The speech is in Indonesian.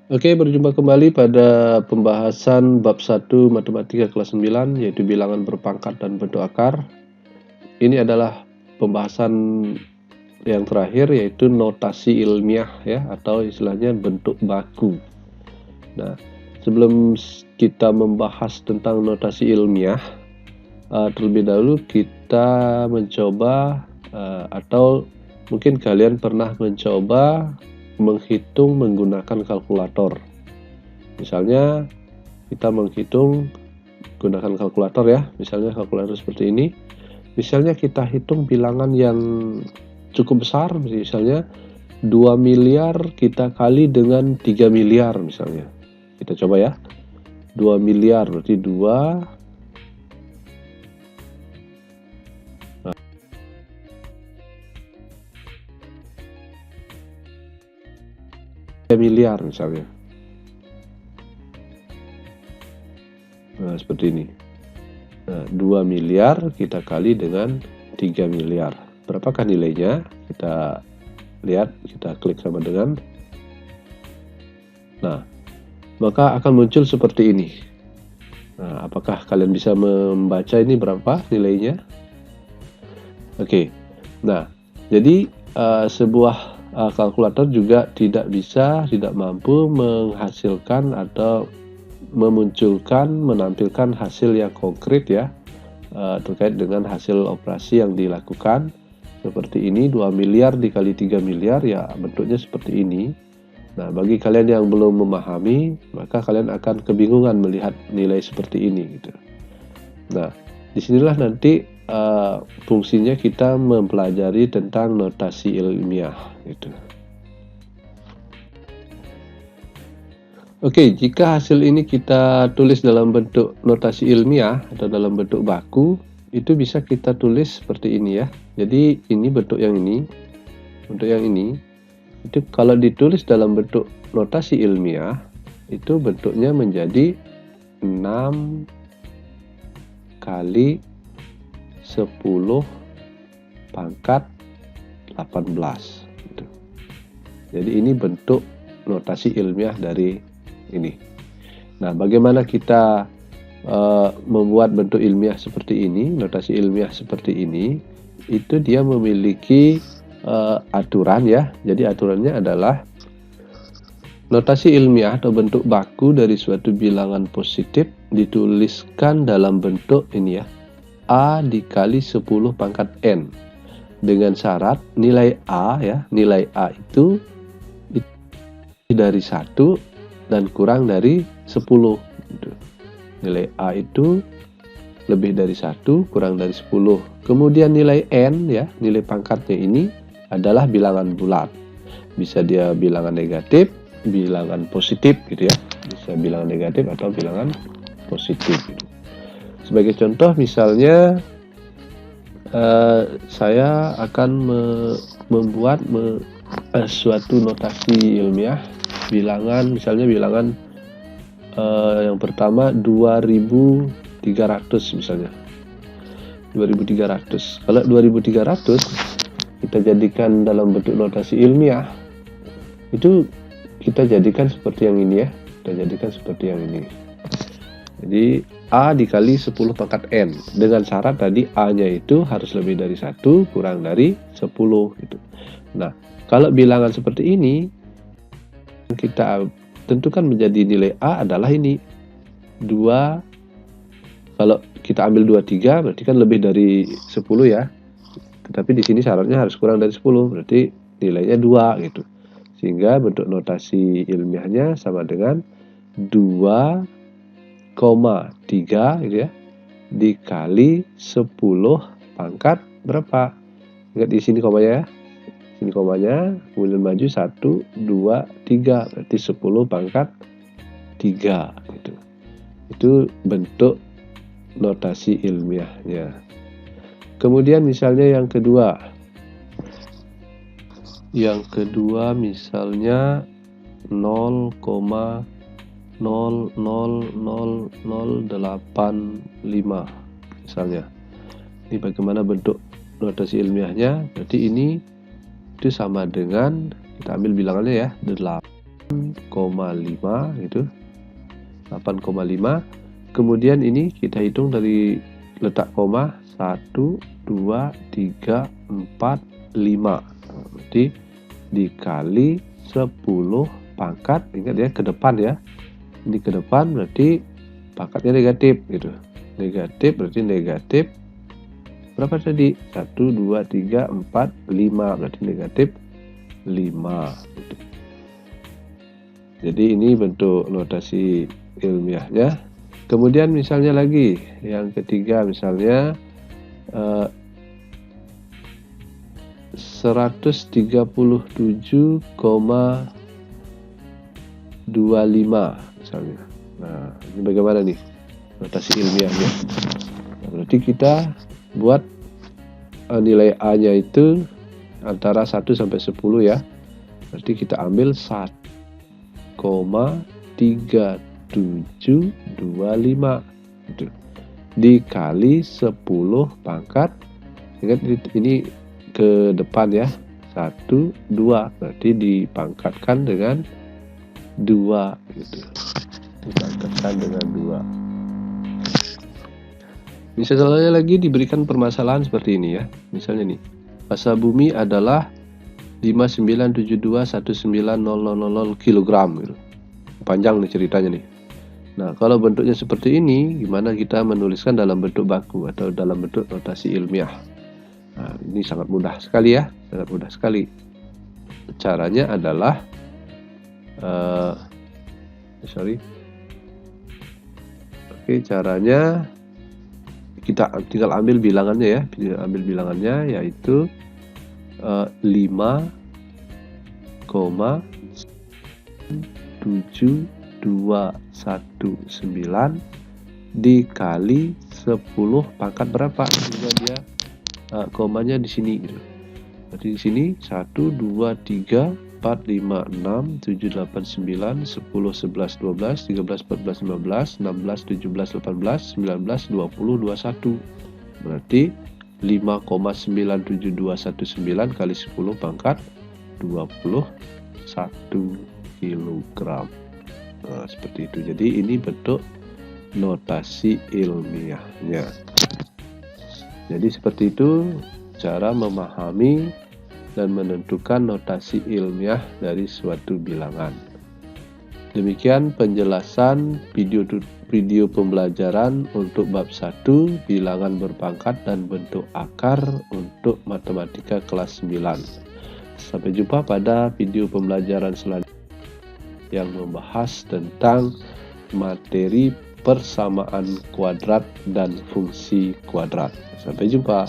Oke, berjumpa kembali pada pembahasan bab 1 Matematika kelas 9, yaitu bilangan berpangkat dan bentuk akar. Ini adalah pembahasan yang terakhir, yaitu notasi ilmiah ya, atau istilahnya bentuk baku. Nah, sebelum kita membahas tentang notasi ilmiah, terlebih dahulu kita mencoba atau mungkin kalian pernah mencoba menghitung menggunakan kalkulator. Misalnya kita menghitung gunakan kalkulator ya, misalnya kalkulator seperti ini. Misalnya kita hitung bilangan yang cukup besar, misalnya 2 miliar kita kali dengan 3 miliar misalnya. Kita coba ya. 2 miliar berarti 2 miliar misalnya. Nah, seperti ini. Nah, 2 miliar kita kali dengan 3 miliar. Berapakah nilainya? Kita lihat, kita klik sama dengan. Nah, maka akan muncul seperti ini. Nah, apakah kalian bisa membaca ini berapa nilainya? Oke. Nah, jadi sebuah kalkulator juga tidak mampu menghasilkan atau menampilkan hasil yang konkret ya, terkait dengan hasil operasi yang dilakukan. Seperti ini, 2 miliar dikali 3 miliar ya bentuknya seperti ini. Nah, bagi kalian yang belum memahami, maka kalian akan kebingungan melihat nilai seperti ini gitu. Nah, disinilah nanti fungsinya kita mempelajari tentang notasi ilmiah gitu. Oke, jika hasil ini kita tulis dalam bentuk notasi ilmiah atau dalam bentuk baku, itu bisa kita tulis seperti ini ya. Jadi ini bentuk yang ini, itu kalau ditulis dalam bentuk notasi ilmiah, itu bentuknya menjadi 6 kali 10 pangkat 18 gitu. Jadi ini bentuk notasi ilmiah dari ini. Nah, bagaimana kita membuat bentuk ilmiah seperti ini, notasi ilmiah seperti ini? Itu dia memiliki aturan ya. Jadi aturannya adalah notasi ilmiah atau bentuk baku dari suatu bilangan positif dituliskan dalam bentuk ini ya, A dikali 10 pangkat N, dengan syarat nilai A ya, nilai A itu dari 1 dan kurang dari 10 gitu. Nilai A itu lebih dari 1 kurang dari 10. Kemudian nilai N ya, nilai pangkatnya ini adalah bilangan bulat. Bisa dia bilangan negatif, bilangan positif gitu ya. Bisa bilangan negatif atau bilangan positif gitu. Sebagai contoh misalnya saya akan membuat suatu notasi ilmiah bilangan, misalnya bilangan yang pertama 2300 misalnya. 2300. Kalau 2300 kita jadikan dalam bentuk notasi ilmiah, itu kita jadikan seperti yang ini ya. Kita jadikan seperti yang ini. Jadi A dikali 10 pangkat N, dengan syarat tadi A-nya itu harus lebih dari 1 kurang dari 10 gitu. Nah, kalau bilangan seperti ini kita tentukan menjadi nilai A adalah ini 2. Kalau kita ambil 23 berarti kan lebih dari 10 ya. Tetapi di sini syaratnya harus kurang dari 10, berarti nilainya 2 gitu. Sehingga bentuk notasi ilmiahnya sama dengan 2,3 gitu ya, dikali 10 pangkat berapa? Ingat di sini komanya ya. sini komanya, kemudian maju 1, 2, 3, berarti 10 pangkat 3 gitu. Itu bentuk notasi ilmiahnya. Kemudian misalnya yang kedua. Yang kedua misalnya 0,000085 misalnya. Ini bagaimana bentuk notasi ilmiahnya? Berarti ini itu sama dengan, kita ambil bilangannya ya, 8,5 gitu. 8,5. Kemudian ini kita hitung dari letak koma 1, 2, 3, 4, 5. Berarti dikali 10 pangkat, ingat ya, ke depan ya. Ini ke depan berarti pangkatnya negatif gitu. Negatif berarti negatif berapa tadi? 1, 2, 3, 4, 5, berarti negatif 5 gitu. Jadi ini bentuk notasi ilmiahnya. Kemudian misalnya lagi yang ketiga, misalnya 137,25 misalnya. Nah, ini bagaimana nih notasi ilmiahnya? Nah, berarti kita buat nilai A-nya itu antara 1 sampai 10 ya. Berarti kita ambil 1,3725 gitu. Dikali 10 pangkat, ingat ini ke depan ya, 1, 2, berarti dipangkatkan dengan 2 gitu. Dipangkatkan dengan 2. Misalnya lagi diberikan permasalahan seperti ini ya. Misalnya nih, massa bumi adalah 597219000 kg gitu. Panjang nih ceritanya nih. Nah, kalau bentuknya seperti ini, gimana kita menuliskan dalam bentuk baku atau dalam bentuk notasi ilmiah? Nah, ini sangat mudah sekali ya, sangat mudah sekali. Caranya adalah caranya kita tinggal ambil bilangannya ya, ambil bilangannya yaitu 5,7219 dikali 10 pangkat berapa? Sehingga dia komanya di sini gitu. Berarti di sini 1, 2, 3, 4, 5, 6, 7, 8, 9, 10, 11, 12, 13, 14, 15, 16, 17, 18, 19, 20, 21. Berarti 5,97219 kali 10 pangkat 21 kg. Nah, seperti itu. Jadi ini bentuk notasi ilmiahnya. Jadi seperti itu cara memahami dan menentukan notasi ilmiah dari suatu bilangan. Demikian penjelasan video pembelajaran untuk bab 1 bilangan berpangkat dan bentuk akar untuk matematika kelas 9. Sampai jumpa pada video pembelajaran selanjutnya yang membahas tentang materi persamaan kuadrat dan fungsi kuadrat. Sampai jumpa.